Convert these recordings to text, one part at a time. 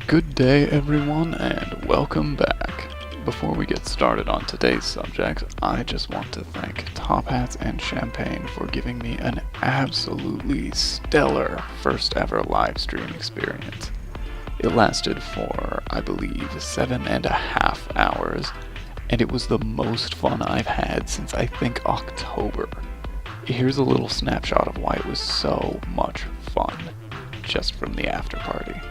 Good day everyone and welcome back. Before we get started on today's subject, I just want to thank Top Hats and Champagne for giving me an absolutely stellar first ever live stream experience. It lasted for, I believe, 7.5 hours, and it was the most fun I've had since I think October. Here's a little snapshot of why it was so much fun, just from the after party.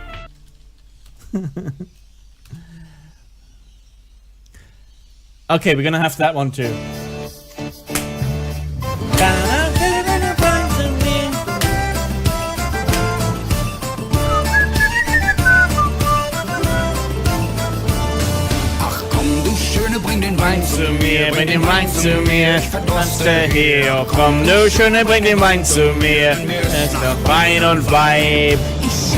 Okay, we're gonna have that one too. Ach komm, du Schöne, bring den Wein Zu mir, bring den Wein zu mir. Monster hier, oh komm, du Schöne, bring den Wein zu mir. Es ist doch Wein und Weib.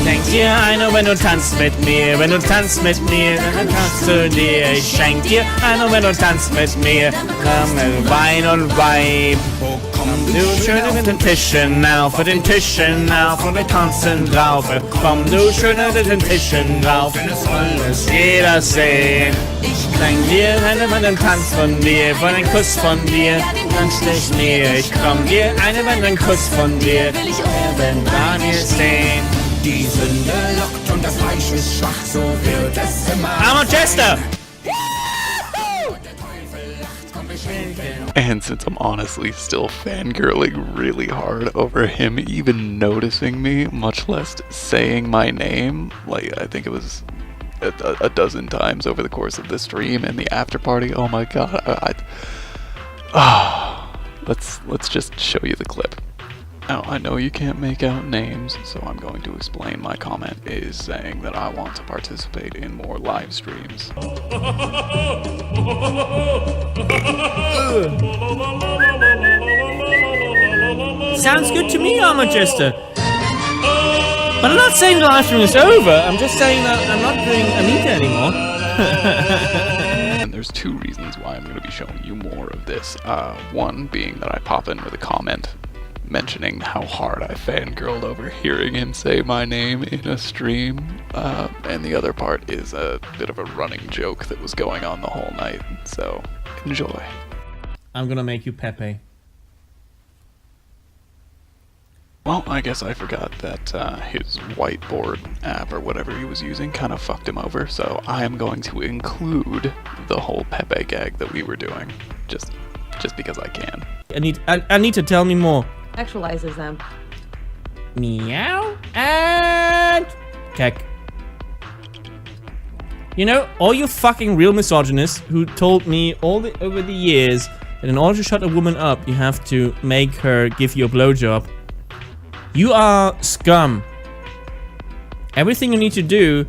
Schenk dir eine, wenn du tanzt mit mir. Wenn du tanzt mit mir, dann tanzt zu dir. Ich schenk dir eine, wenn du tanzt mit mir. Komm, Wein und Weib. Oh komm, Du Schöne mit den Tischen auf, mit den Tischen auf und wir tanzen drauf. Komm, du Schöne mit den Tischen drauf, alles jeder sehen. Ich schenk dir eine, wenn du tanzt von dir, von einen Kuss von dir. Tanz dich mir, ich komm dir eine, wenn ein Kuss von dir. Wir werden Daniel sehen. Die Sünde lockt und das Fleisch ist schwach, so wird es immer. ArmouredJester! And since I'm honestly still fangirling really hard over him even noticing me, much less saying my name, like I think it was a dozen times over the course of the stream and the after party, oh my god, let's just show you the clip. Now, I know you can't make out names, so I'm going to explain my comment is saying that I want to participate in more live streams. Sounds good to me, ArmouredJester. But I'm not saying the live stream is over, I'm just saying that I'm not doing Anita anymore. And there's two reasons why I'm going to be showing you more of this. One being that I pop in with a comment mentioning how hard I fangirled over hearing him say my name in a stream, and the other part is a bit of a running joke that was going on the whole night, so enjoy. I'm gonna make you Pepe. Well, I guess I forgot that his whiteboard app or whatever he was using kind of fucked him over, so I am going to include the whole Pepe gag that we were doing, just because I can. I need to tell me more. Actualizes them. Meow and KEK. You know, all you fucking real misogynists who told me over the years that in order to shut a woman up, you have to make her give you a blowjob. You are scum. Everything you need to do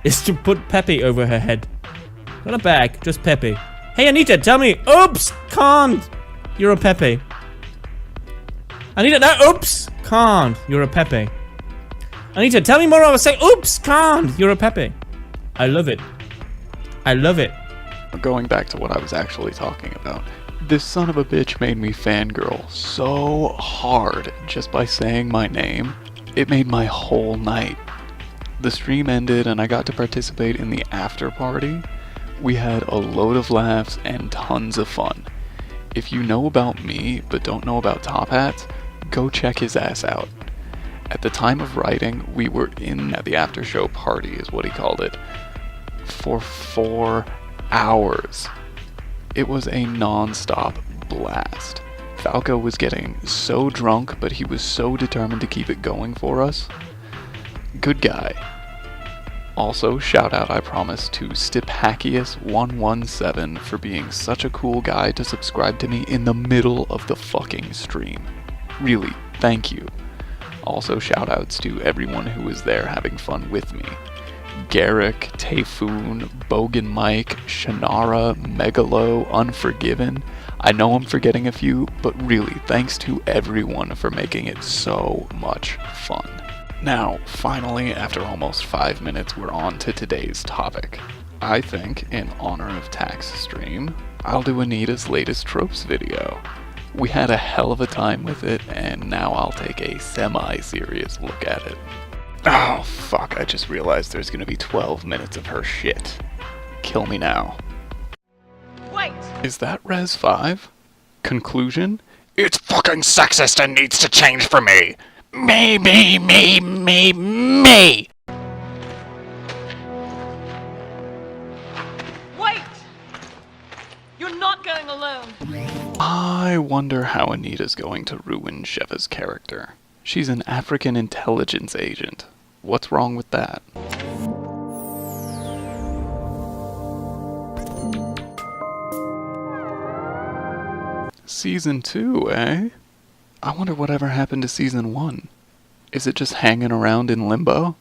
is to put Pepe over her head. Not a bag, just Pepe. Hey Anita, tell me. Oops, can't. You're a Pepe. Anita, no, oops, can't. You're a Pepe. Anita, tell me more. I was saying, oops, can't. You're a Pepe. I love it. I love it. Going back to what I was actually talking about, this son of a bitch made me fangirl so hard just by saying my name. It made my whole night. The stream ended and I got to participate in the after party. We had a load of laughs and tons of fun. If you know about me but don't know about Top Hats, go check his ass out. At the time of writing, we were in the after show party is what he called it, for 4 hours. It was a non-stop blast. Falco was getting so drunk, but he was so determined to keep it going for us. Good guy. Also, shout out, I promise, to Stiphakius117 for being such a cool guy to subscribe to me in the middle of the fucking stream. Really, thank you. Also, shout outs to everyone who was there having fun with me. Garrick, Tayfoon, Bogan Mike, Shannara, Megalo, Unforgiven. I know I'm forgetting a few, but really, thanks to everyone for making it so much fun. Now, finally, after almost 5 minutes, we're on to today's topic. I think, in honor of Tax Stream, I'll do Anita's latest tropes video. We had a hell of a time with it, and now I'll take a semi-serious look at it. Oh, fuck, I just realized there's gonna be 12 minutes of her shit. Kill me now. Wait! Is that Res 5? Conclusion? It's fucking sexist and needs to change for me! Me! Wait! You're not going alone! I wonder how Anita's going to ruin Sheva's character. She's an African intelligence agent. What's wrong with that? Season 2, eh? I wonder whatever happened to Season 1. Is it just hanging around in limbo?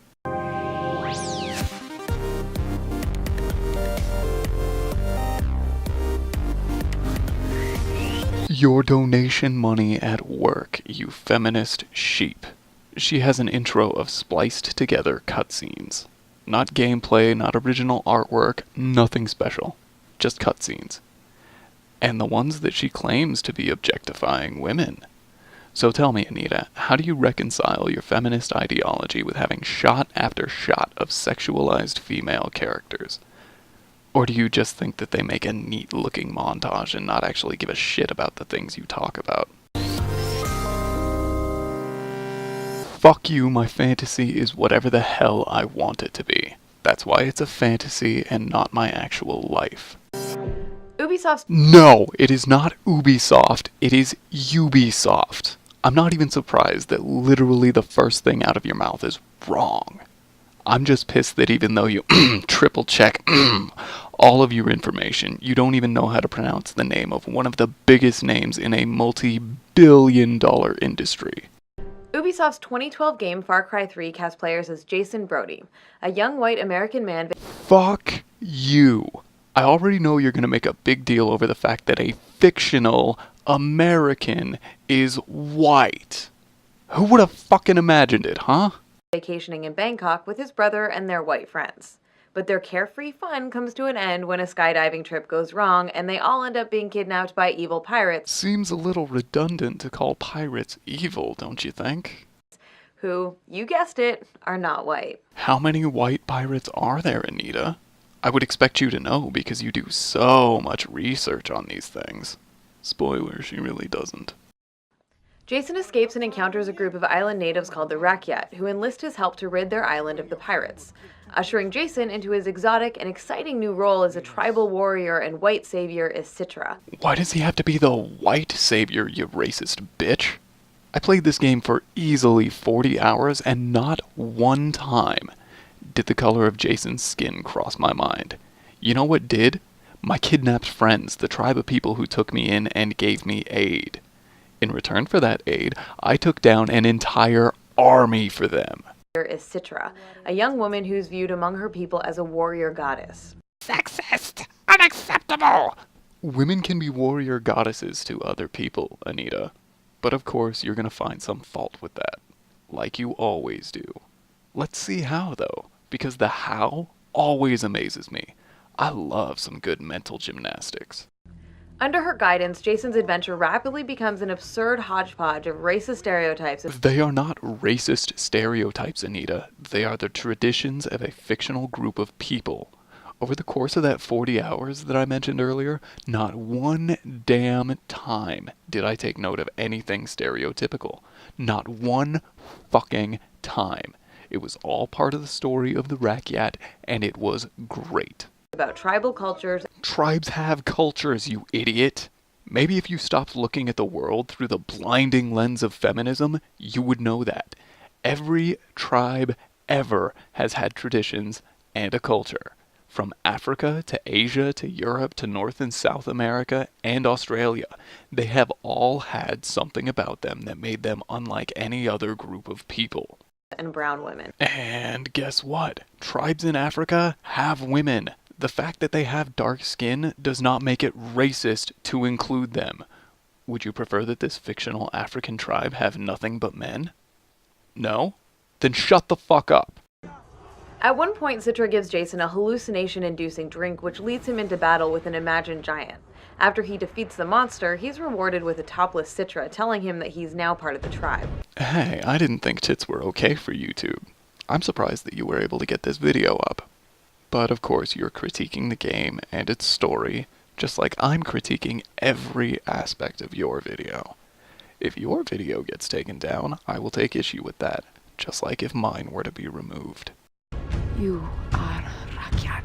Your donation money at work, you feminist sheep. She has an intro of spliced together cutscenes. Not gameplay, not original artwork, nothing special. Just cutscenes. And the ones that she claims to be objectifying women. So tell me, Anita, how do you reconcile your feminist ideology with having shot after shot of sexualized female characters? Or do you just think that they make a neat-looking montage and not actually give a shit about the things you talk about? Fuck you, my fantasy is whatever the hell I want it to be. That's why it's a fantasy and not my actual life. Ubisoft's... No, it is not Ubisoft, it is Ubisoft. I'm not even surprised that literally the first thing out of your mouth is wrong. I'm just pissed that even though you triple check all of your information, you don't even know how to pronounce the name of one of the biggest names in a multi-billion-dollar industry. Ubisoft's 2012 game Far Cry 3 cast players as Jason Brody, a young white American man... Fuck you. I already know you're gonna make a big deal over the fact that a fictional American is white. Who would have fucking imagined it, huh? Vacationing in Bangkok with his brother and their white friends. But their carefree fun comes to an end when a skydiving trip goes wrong and they all end up being kidnapped by evil pirates. Seems a little redundant to call pirates evil, don't you think? Who, you guessed it, are not white. How many white pirates are there, Anita? I would expect you to know because you do so much research on these things. Spoiler, she really doesn't. Jason escapes and encounters a group of island natives called the Rakyat, who enlist his help to rid their island of the pirates, ushering Jason into his exotic and exciting new role as a tribal warrior and white savior Citra. Why does he have to be the white savior, you racist bitch? I played this game for easily 40 hours and not one time did the color of Jason's skin cross my mind. You know what did? My kidnapped friends, the tribe of people who took me in and gave me aid. In return for that aid, I took down an entire army for them. Is Citra, a young woman who's viewed among her people as a warrior goddess. Sexist! Unacceptable! Women can be warrior goddesses to other people, Anita. But of course, you're gonna find some fault with that. Like you always do. Let's see how, though. Because the how always amazes me. I love some good mental gymnastics. Under her guidance, Jason's adventure rapidly becomes an absurd hodgepodge of racist stereotypes. They are not racist stereotypes, Anita. They are the traditions of a fictional group of people. Over the course of that 40 hours that I mentioned earlier, not one damn time did I take note of anything stereotypical. Not one fucking time. It was all part of the story of the Rakyat, and it was great. About tribal cultures. Tribes have cultures, you idiot. Maybe if you stopped looking at the world through the blinding lens of feminism, you would know that. Every tribe ever has had traditions and a culture. From Africa to Asia to Europe to North and South America and Australia, they have all had something about them that made them unlike any other group of people. And brown women. And guess what? Tribes in Africa have women. The fact that they have dark skin does not make it racist to include them. Would you prefer that this fictional African tribe have nothing but men? No? Then shut the fuck up. At one point, Citra gives Jason a hallucination-inducing drink which leads him into battle with an imagined giant. After he defeats the monster, he's rewarded with a topless Citra, telling him that he's now part of the tribe. Hey, I didn't think tits were okay for YouTube. I'm surprised that you were able to get this video up. But of course you're critiquing the game and its story, just like I'm critiquing every aspect of your video. If your video gets taken down, I will take issue with that, just like if mine were to be removed. You are Rakyat.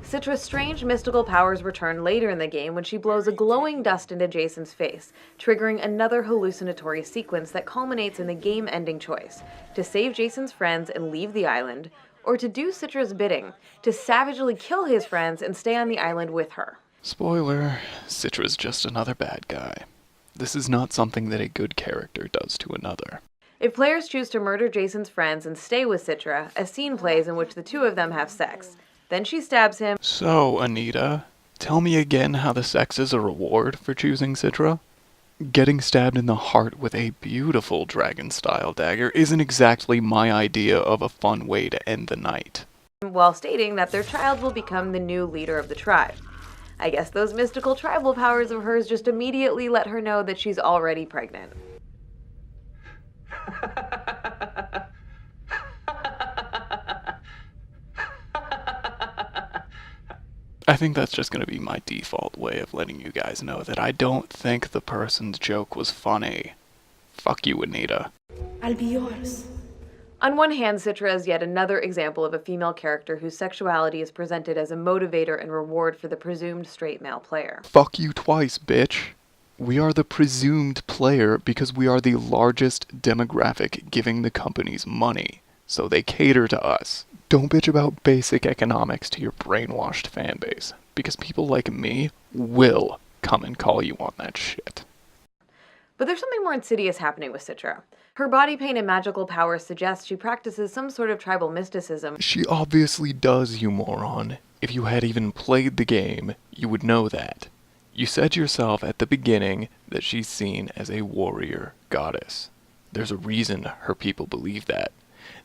Citra's strange mystical powers return later in the game when she blows a glowing dust into Jason's face, triggering another hallucinatory sequence that culminates in the game-ending choice: to save Jason's friends and leave the island, or to do Citra's bidding, to savagely kill his friends and stay on the island with her. Spoiler, Citra's just another bad guy. This is not something that a good character does to another. If players choose to murder Jason's friends and stay with Citra, a scene plays in which the two of them have sex. Then she stabs him. So, Anita, tell me again how the sex is a reward for choosing Citra? Getting stabbed in the heart with a beautiful dragon-style dagger isn't exactly my idea of a fun way to end the night. While stating that their child will become the new leader of the tribe. I guess those mystical tribal powers of hers just immediately let her know that she's already pregnant. I think that's just going to be my default way of letting you guys know that I don't think the person's joke was funny. Fuck you, Anita. I'll be yours. On one hand, Citra is yet another example of a female character whose sexuality is presented as a motivator and reward for the presumed straight male player. Fuck you twice, bitch. We are the presumed player because we are the largest demographic giving the companies money, so they cater to us. Don't bitch about basic economics to your brainwashed fanbase, because people like me will come and call you on that shit. But there's something more insidious happening with Citra. Her body paint and magical powers suggest she practices some sort of tribal mysticism. She obviously does, you moron. If you had even played the game, you would know that. You said yourself at the beginning that she's seen as a warrior goddess. There's a reason her people believe that.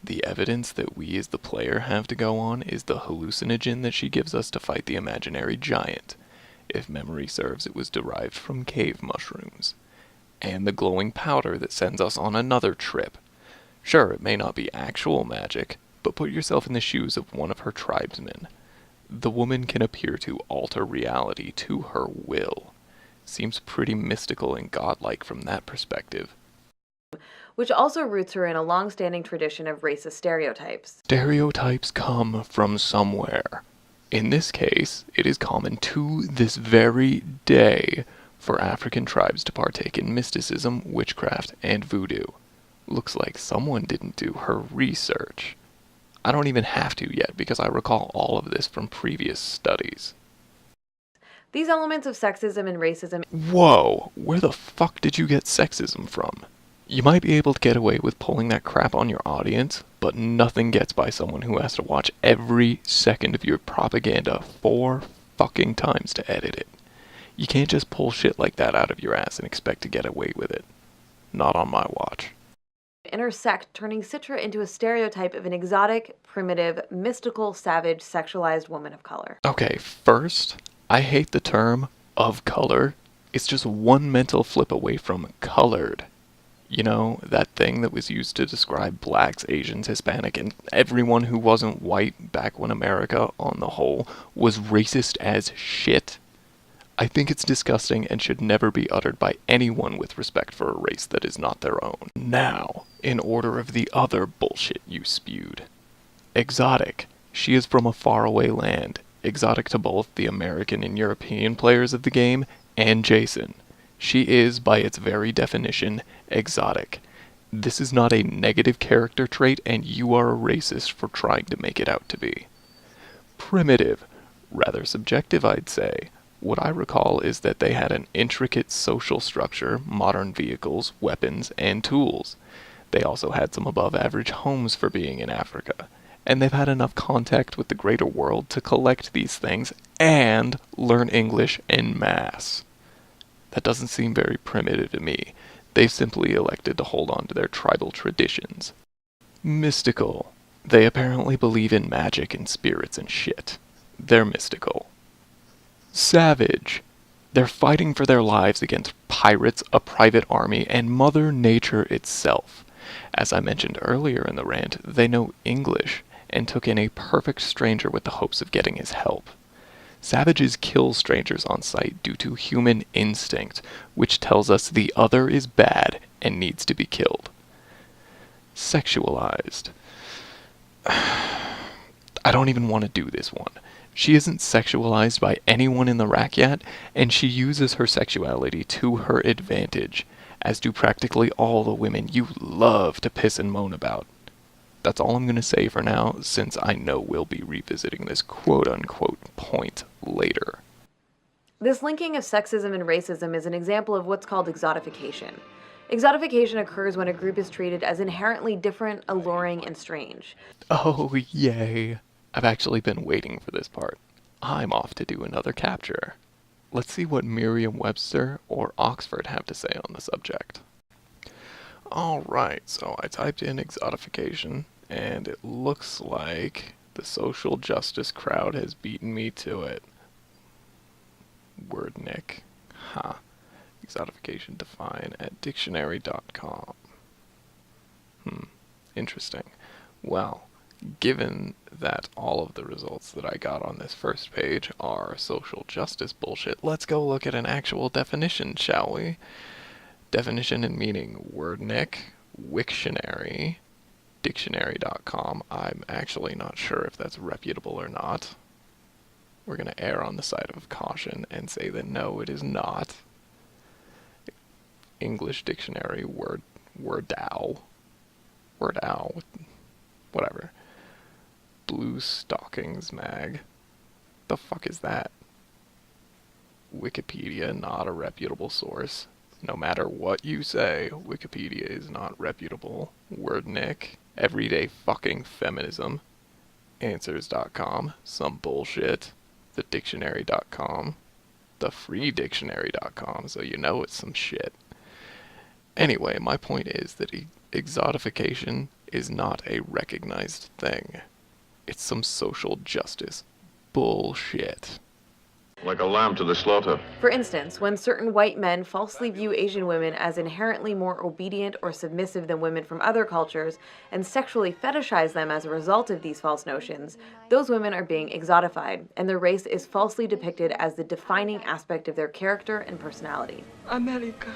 The evidence that we as the player have to go on is the hallucinogen that she gives us to fight the imaginary giant. If memory serves, it was derived from cave mushrooms. And the glowing powder that sends us on another trip. Sure, it may not be actual magic, but put yourself in the shoes of one of her tribesmen. The woman can appear to alter reality to her will. Seems pretty mystical and godlike from that perspective. Which also roots her in a long-standing tradition of racist stereotypes. Stereotypes come from somewhere. In this case, it is common to this very day for African tribes to partake in mysticism, witchcraft, and voodoo. Looks like someone didn't do her research. I don't even have to yet because I recall all of this from previous studies. These elements of sexism and racism. Whoa, where the fuck did you get sexism from? You might be able to get away with pulling that crap on your audience, but nothing gets by someone who has to watch every second of your propaganda 4 fucking times to edit it. You can't just pull shit like that out of your ass and expect to get away with it. Not on my watch. Intersect, turning Citra into a stereotype of an exotic, primitive, mystical, savage, sexualized woman of color. Okay, first, I hate the term of color. It's just one mental flip away from colored. You know, that thing that was used to describe blacks, Asians, Hispanic, and everyone who wasn't white back when America, on the whole, was racist as shit. I think it's disgusting and should never be uttered by anyone with respect for a race that is not their own. Now, in order of the other bullshit you spewed. Exotic. She is from a faraway land. Exotic to both the American and European players of the game and Jason. She is, by its very definition, exotic. This is not a negative character trait, and you are a racist for trying to make it out to be. Primitive. Rather subjective, I'd say. What I recall is that they had an intricate social structure, modern vehicles, weapons, and tools. They also had some above-average homes for being in Africa. And they've had enough contact with the greater world to collect these things and learn English en masse. That doesn't seem very primitive to me. They've simply elected to hold on to their tribal traditions. Mystical. They apparently believe in magic and spirits and shit. They're mystical. Savage. They're fighting for their lives against pirates, a private army, and Mother Nature itself. As I mentioned earlier in the rant, they know English and took in a perfect stranger with the hopes of getting his help. Savages kill strangers on sight due to human instinct, which tells us the other is bad and needs to be killed. Sexualized. I don't even want to do this one. She isn't sexualized by anyone in the Rakyat, and she uses her sexuality to her advantage, as do practically all the women you love to piss and moan about. That's all I'm going to say for now, since I know we'll be revisiting this quote-unquote point later. This linking of sexism and racism is an example of what's called exotification. Exotification occurs when a group is treated as inherently different, alluring, and strange. Oh, yay. I've actually been waiting for this part. I'm off to do another capture. Let's see what Merriam-Webster or Oxford have to say on the subject. Alright, so I typed in exotification, and it looks like the social justice crowd has beaten me to it. Wordnik. Ha. Exotification defined at dictionary.com. Interesting. Well, given that all of the results that I got on this first page are social justice bullshit, let's go look at an actual definition, shall we? Definition and meaning: Wordnik, Wiktionary, dictionary.com. I'm actually not sure if that's reputable or not. We're going to err on the side of caution and say that no, it is not. English Dictionary, Wordow, whatever. Blue Stockings Mag. The fuck is that? Wikipedia, not a reputable source. No matter what you say, Wikipedia is not reputable. Wordnik, everyday fucking feminism. Answers.com, some bullshit. TheDictionary.com, TheFreeDictionary.com, so you know it's some shit. Anyway, my point is that exotification is not a recognized thing. It's some social justice bullshit. Like a lamb to the slaughter. For instance, when certain white men falsely view Asian women as inherently more obedient or submissive than women from other cultures and sexually fetishize them as a result of these false notions, those women are being exotified, and their race is falsely depicted as the defining aspect of their character and personality. America,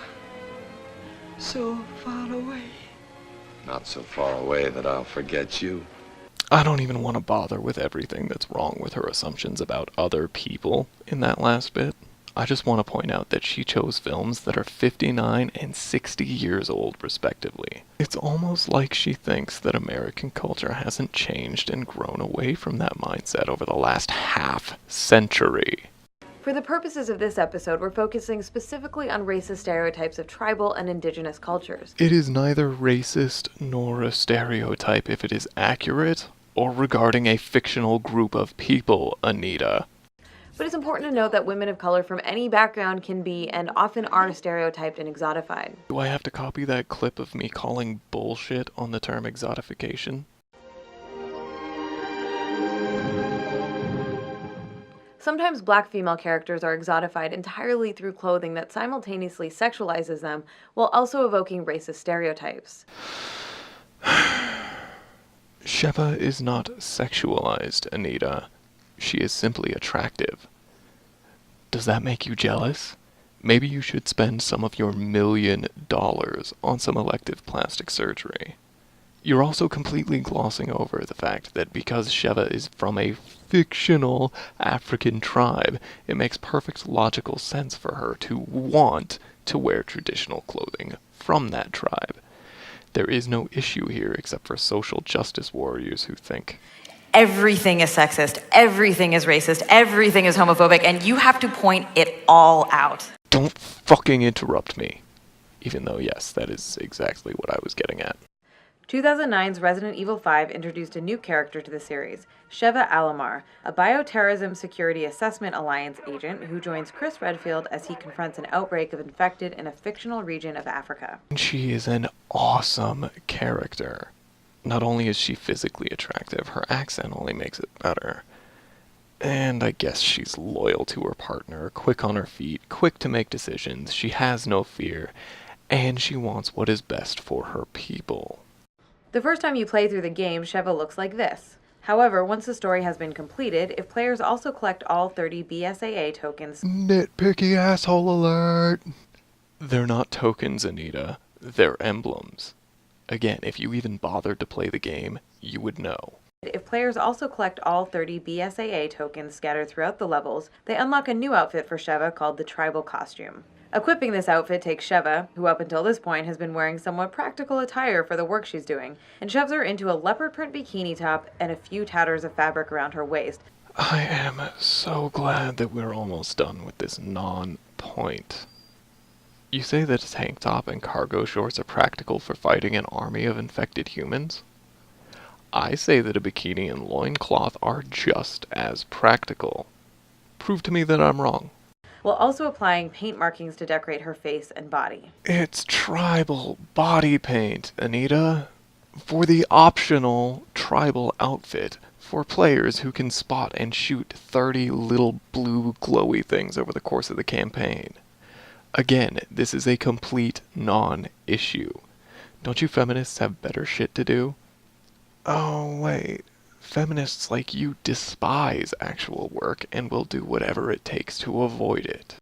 so far away. Not so far away that I'll forget you. I don't even want to bother with everything that's wrong with her assumptions about other people in that last bit. I just want to point out that she chose films that are 59 and 60 years old, respectively. It's almost like she thinks that American culture hasn't changed and grown away from that mindset over the last half century. For the purposes of this episode, we're focusing specifically on racist stereotypes of tribal and indigenous cultures. It is neither racist nor a stereotype if it is accurate or regarding a fictional group of people, Anita. But it's important to note that women of color from any background can be, and often are, stereotyped and exotified. Do I have to copy that clip of me calling bullshit on the term exotification? Sometimes black female characters are exotified entirely through clothing that simultaneously sexualizes them while also evoking racist stereotypes. Sheva is not sexualized, Anita. She is simply attractive. Does that make you jealous? Maybe you should spend some of your $1 million on some elective plastic surgery. You're also completely glossing over the fact that because Sheva is from a fictional African tribe, it makes perfect logical sense for her to want to wear traditional clothing from that tribe. There is no issue here except for social justice warriors who think everything is sexist, everything is racist, everything is homophobic, and you have to point it all out. Don't fucking interrupt me. Even though, yes, that is exactly what I was getting at. 2009's Resident Evil 5 introduced a new character to the series, Sheva Alomar, a Bioterrorism Security Assessment Alliance agent who joins Chris Redfield as he confronts an outbreak of infected in a fictional region of Africa. She is an awesome character. Not only is she physically attractive, her accent only makes it better. And I guess she's loyal to her partner, quick on her feet, quick to make decisions, she has no fear, and she wants what is best for her people. The first time you play through the game, Sheva looks like this. However, once the story has been completed, if players also collect all 30 BSAA tokens... Nitpicky asshole alert! They're not tokens, Anita. They're emblems. Again, if you even bothered to play the game, you would know. If players also collect all 30 BSAA tokens scattered throughout the levels, they unlock a new outfit for Sheva called the Tribal Costume. Equipping this outfit takes Sheva, who up until this point has been wearing somewhat practical attire for the work she's doing, and shoves her into a leopard print bikini top and a few tatters of fabric around her waist. I am so glad that we're almost done with this non-point. You say that a tank top and cargo shorts are practical for fighting an army of infected humans? I say that a bikini and loincloth are just as practical. Prove to me that I'm wrong. While also applying paint markings to decorate her face and body. It's tribal body paint, Anita. For the optional tribal outfit for players who can spot and shoot 30 little blue glowy things over the course of the campaign. Again, this is a complete non-issue. Don't you feminists have better shit to do? Oh, wait. Feminists like you despise actual work and will do whatever it takes to avoid it.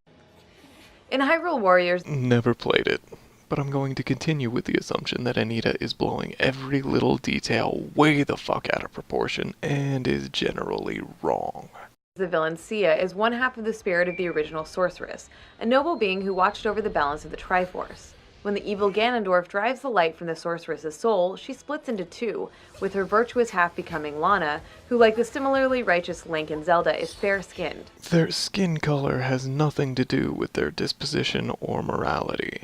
In Hyrule Warriors... Never played it, but I'm going to continue with the assumption that Anita is blowing every little detail way the fuck out of proportion and is generally wrong. The villain Sia is one half of the spirit of the original sorceress, a noble being who watched over the balance of the Triforce. When the evil Ganondorf drives the light from the sorceress's soul, she splits into two, with her virtuous half becoming Lana, who, like the similarly righteous Link and Zelda, is fair-skinned. Their skin color has nothing to do with their disposition or morality.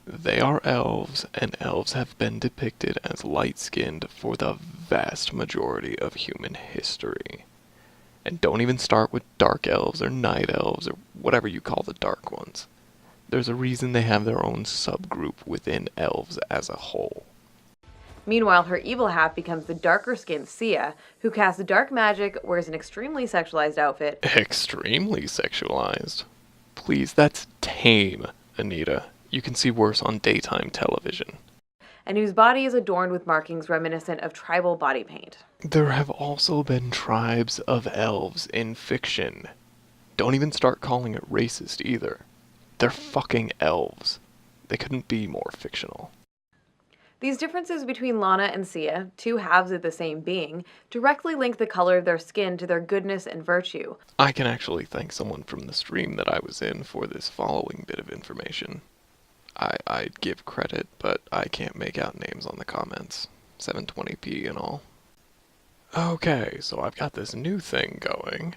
They are elves, and elves have been depicted as light-skinned for the vast majority of human history. And don't even start with dark elves or night elves or whatever you call the dark ones. There's a reason they have their own subgroup within elves as a whole. Meanwhile, her evil half becomes the darker-skinned Sia, who casts dark magic, wears an extremely sexualized outfit. Extremely sexualized? Please, that's tame, Anita. You can see worse on daytime television. And whose body is adorned with markings reminiscent of tribal body paint. There have also been tribes of elves in fiction. Don't even start calling it racist either. They're fucking elves. They couldn't be more fictional. These differences between Lana and Sia, two halves of the same being, directly link the color of their skin to their goodness and virtue. I can actually thank someone from the stream that I was in for this following bit of information. I'd give credit, but I can't make out names on the comments. 720p and all. Okay, so I've got this new thing going.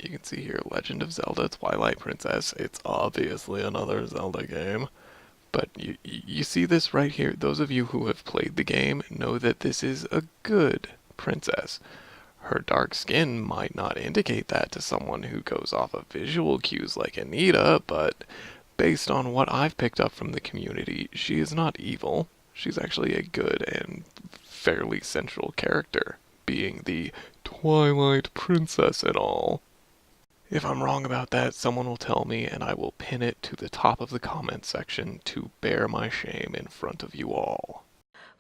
You can see here, Legend of Zelda Twilight Princess. It's obviously another Zelda game. But you see this right here? Those of you who have played the game know that this is a good princess. Her dark skin might not indicate that to someone who goes off of visual cues like Anita, but based on what I've picked up from the community, she is not evil. She's actually a good and fairly central character, being the Twilight Princess and all. If I'm wrong about that, someone will tell me and I will pin it to the top of the comment section to bear my shame in front of you all.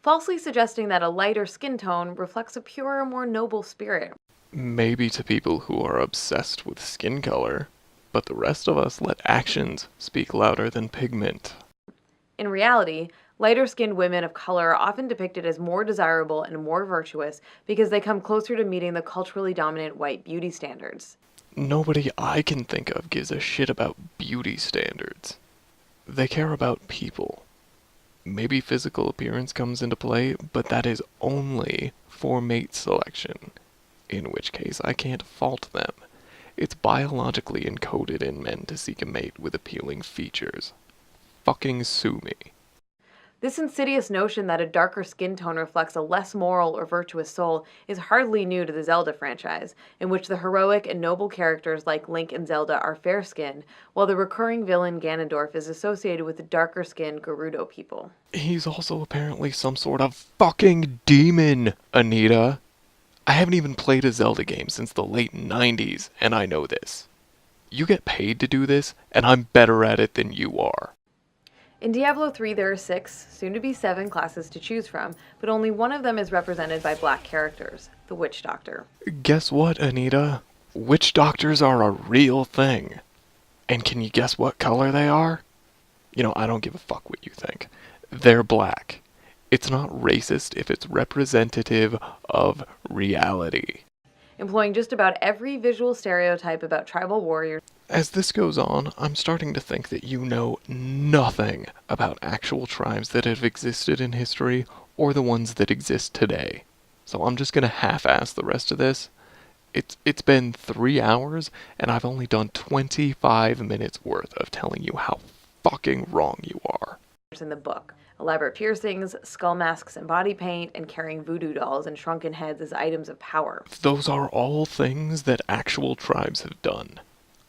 Falsely suggesting that a lighter skin tone reflects a purer, more noble spirit. Maybe to people who are obsessed with skin color, but the rest of us let actions speak louder than pigment. In reality, lighter-skinned women of color are often depicted as more desirable and more virtuous because they come closer to meeting the culturally dominant white beauty standards. Nobody I can think of gives a shit about beauty standards. They care about people. Maybe physical appearance comes into play, but that is only for mate selection, in which case I can't fault them. It's biologically encoded in men to seek a mate with appealing features. Fucking sue me. This insidious notion that a darker skin tone reflects a less moral or virtuous soul is hardly new to the Zelda franchise, in which the heroic and noble characters like Link and Zelda are fair-skinned, while the recurring villain Ganondorf is associated with the darker-skinned Gerudo people. He's also apparently some sort of fucking demon, Anita. I haven't even played a Zelda game since the late 90s, and I know this. You get paid to do this, and I'm better at it than you are. In Diablo 3, there are 6, soon to be 7 classes to choose from, but only one of them is represented by black characters, the Witch Doctor. Guess what, Anita? Witch doctors are a real thing. And can you guess what color they are? You know, I don't give a fuck what you think. They're black. It's not racist if it's representative of reality. Employing just about every visual stereotype about tribal warriors. As this goes on, I'm starting to think that you know nothing about actual tribes that have existed in history or the ones that exist today. So I'm just gonna half-ass the rest of this. It's been 3 hours, and I've only done 25 minutes worth of telling you how fucking wrong you are. In the book. Elaborate piercings, skull masks and body paint, and carrying voodoo dolls and shrunken heads as items of power. Those are all things that actual tribes have done.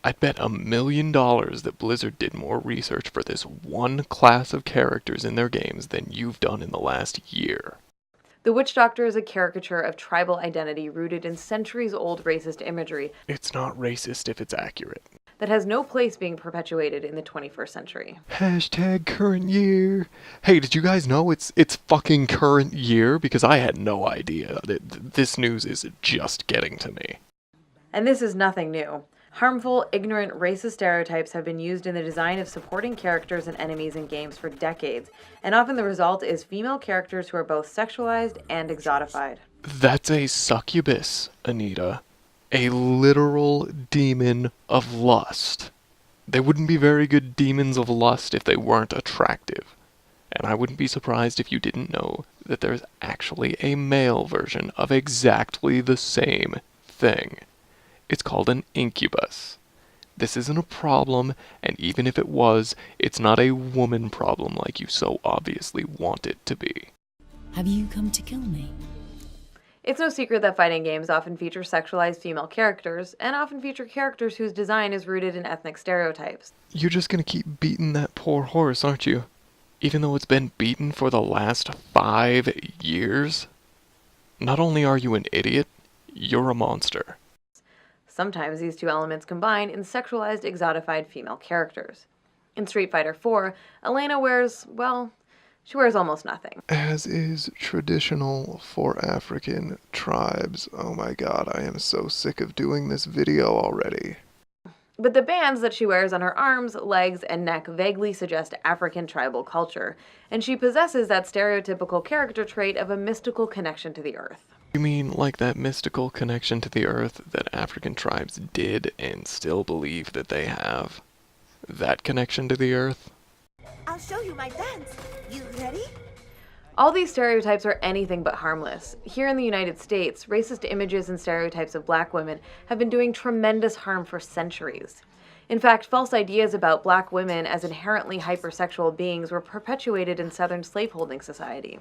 I'd bet $1 million that Blizzard did more research for this one class of characters in their games than you've done in the last year. The Witch Doctor is a caricature of tribal identity rooted in centuries-old racist imagery. It's not racist if it's accurate. That has no place being perpetuated in the 21st century. Hashtag current year. Hey, did you guys know it's fucking current year? Because I had no idea. This news is just getting to me. And this is nothing new. Harmful, ignorant, racist stereotypes have been used in the design of supporting characters and enemies in games for decades, and often the result is female characters who are both sexualized and exotified. That's a succubus, Anita. A literal demon of lust. They wouldn't be very good demons of lust if they weren't attractive. And I wouldn't be surprised if you didn't know that there's actually a male version of exactly the same thing. It's called an incubus. This isn't a problem, and even if it was, it's not a woman problem like you so obviously want it to be. Have you come to kill me? It's no secret that fighting games often feature sexualized female characters, and often feature characters whose design is rooted in ethnic stereotypes. You're just gonna keep beating that poor horse, aren't you? Even though it's been beaten for the last 5 years? Not only are you an idiot, you're a monster. Sometimes these two elements combine in sexualized, exotified female characters. In Street Fighter IV, Elena wears, well, she wears almost nothing. As is traditional for African tribes. Oh my god, I am so sick of doing this video already. But the bands that she wears on her arms, legs, and neck vaguely suggest African tribal culture, and she possesses that stereotypical character trait of a mystical connection to the earth. You mean like that mystical connection to the earth that African tribes did and still believe that they have? That connection to the earth? I'll show you my dance. You ready? All these stereotypes are anything but harmless. Here in the United States, racist images and stereotypes of black women have been doing tremendous harm for centuries. In fact, false ideas about black women as inherently hypersexual beings were perpetuated in Southern slaveholding society.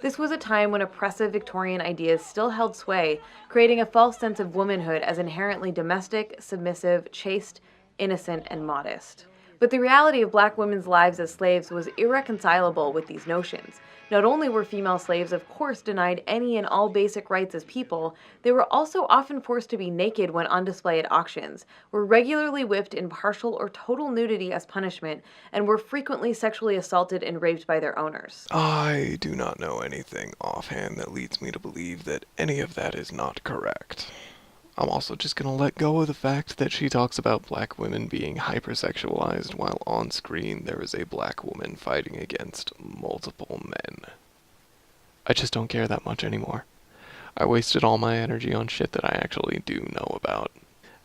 This was a time when oppressive Victorian ideas still held sway, creating a false sense of womanhood as inherently domestic, submissive, chaste, innocent, and modest. But the reality of black women's lives as slaves was irreconcilable with these notions. Not only were female slaves, of course, denied any and all basic rights as people, they were also often forced to be naked when on display at auctions, were regularly whipped in partial or total nudity as punishment, and were frequently sexually assaulted and raped by their owners. I do not know anything offhand that leads me to believe that any of that is not correct. I'm also just gonna let go of the fact that she talks about black women being hypersexualized while on screen there is a black woman fighting against multiple men. I just don't care that much anymore. I wasted all my energy on shit that I actually do know about.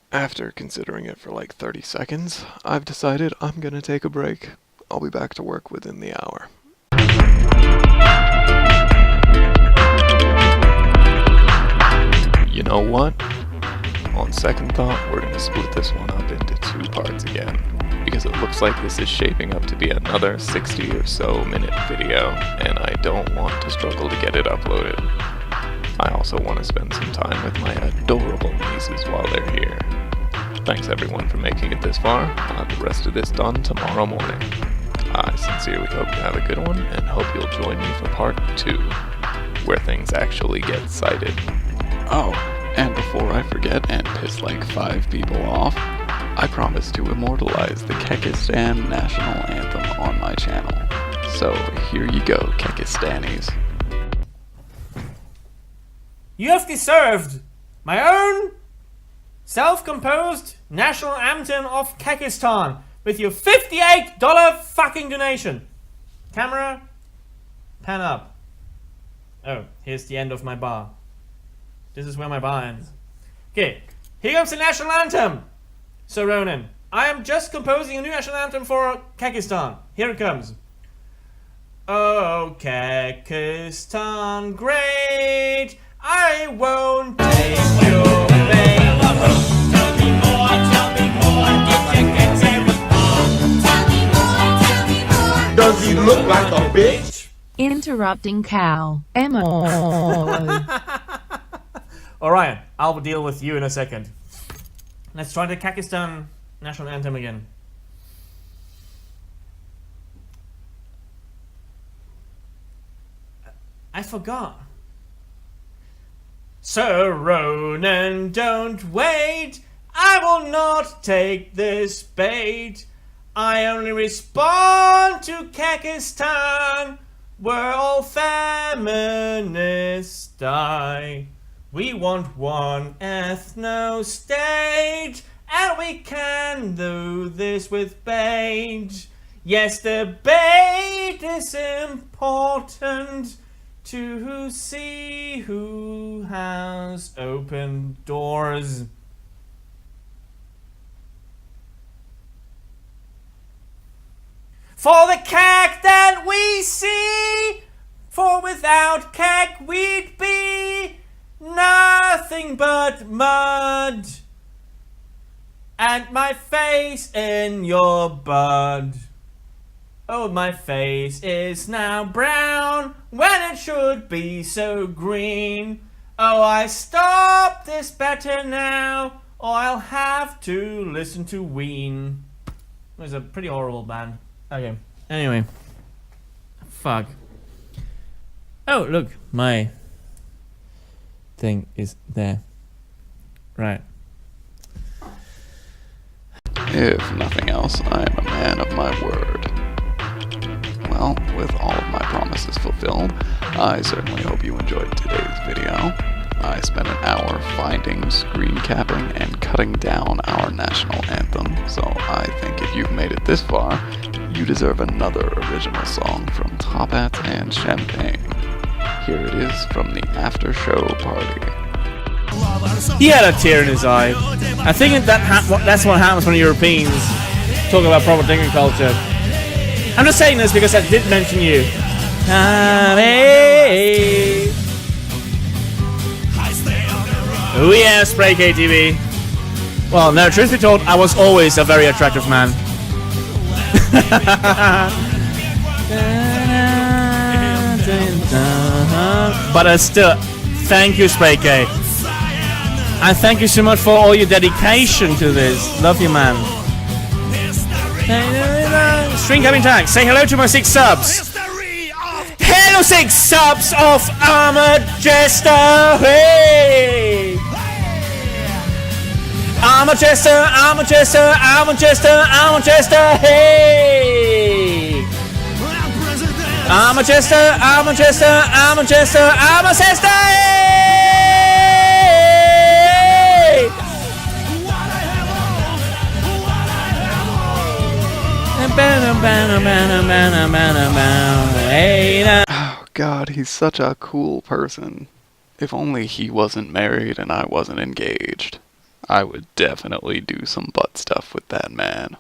After considering it for like 30 seconds, I've decided I'm gonna take a break. I'll be back to work within the hour. You know what? On second thought, we're gonna split this one up into 2 parts again, because it looks like this is shaping up to be another 60 or so minute video, and I don't want to struggle to get it uploaded. I also want to spend some time with my adorable nieces while they're here. Thanks everyone for making it this far. I'll have the rest of this done tomorrow morning. I sincerely hope you have a good one, and hope you'll join me for part 2, where things actually get cited. Oh, and before I forget and piss like 5 people off, I promise to immortalize the Kekistan national anthem on my channel. So here you go, Kekistanis. You have deserved my own self-composed national anthem of Kekistan with your $58 fucking donation. Camera, pan up. Oh, here's the end of my bar. This is where my bar ends. Okay, here comes the national anthem. So Ronan, I am just composing a new national anthem for Kekistan. Here it comes. Oh, Kekistan great, I won't take your bait. Tell me more, did you get it? Does he look like a bitch? Interrupting cow. Emma. Alright, I'll deal with you in a second. Let's try the Kekistan national anthem again. I forgot. Sir Ronan, don't wait. I will not take this bait. I only respond to Kekistan, where all feminists die. We want one ethno-state, and we can do this with bait. Yes, the bait is important to see who has opened doors. For the KEK that we see, for without KEK we'd be nothing but mud, and my face in your bud. Oh, my face is now brown when it should be so green. Oh, I stop this better now, or I'll have to listen to Ween. It was a pretty horrible band. Okay. Anyway. Fuck. Oh, look. My thing is there. Right. If nothing else, I am a man of my word. Well, with all of my promises fulfilled, I certainly hope you enjoyed today's video. I spent an hour finding, screen capping, and cutting down our national anthem, so I think if you've made it this far, you deserve another original song from Top Hat and Champagne. Here it is from the after show party. He had a tear in his eye. I think that's what happens when Europeans talk about proper drinking culture. I'm just saying this because I did mention you. Oh yeah, Spray KTV. Well, no, truth be told, I was always a very attractive man. But still, thank you, Spray K. And thank you so much for all your dedication to this. Love you, man. String coming tag. Say hello to my 6 subs. Hello, 6 subs of ArmouredJester. Hey! ArmouredJester, ArmouredJester, ArmouredJester, ArmouredJester. Hey! ArmouredJester, ArmouredJester, ArmouredJester, ArmouredJester. Oh God, he's such a cool person. If only he wasn't married and I wasn't engaged, I would definitely do some butt stuff with that man.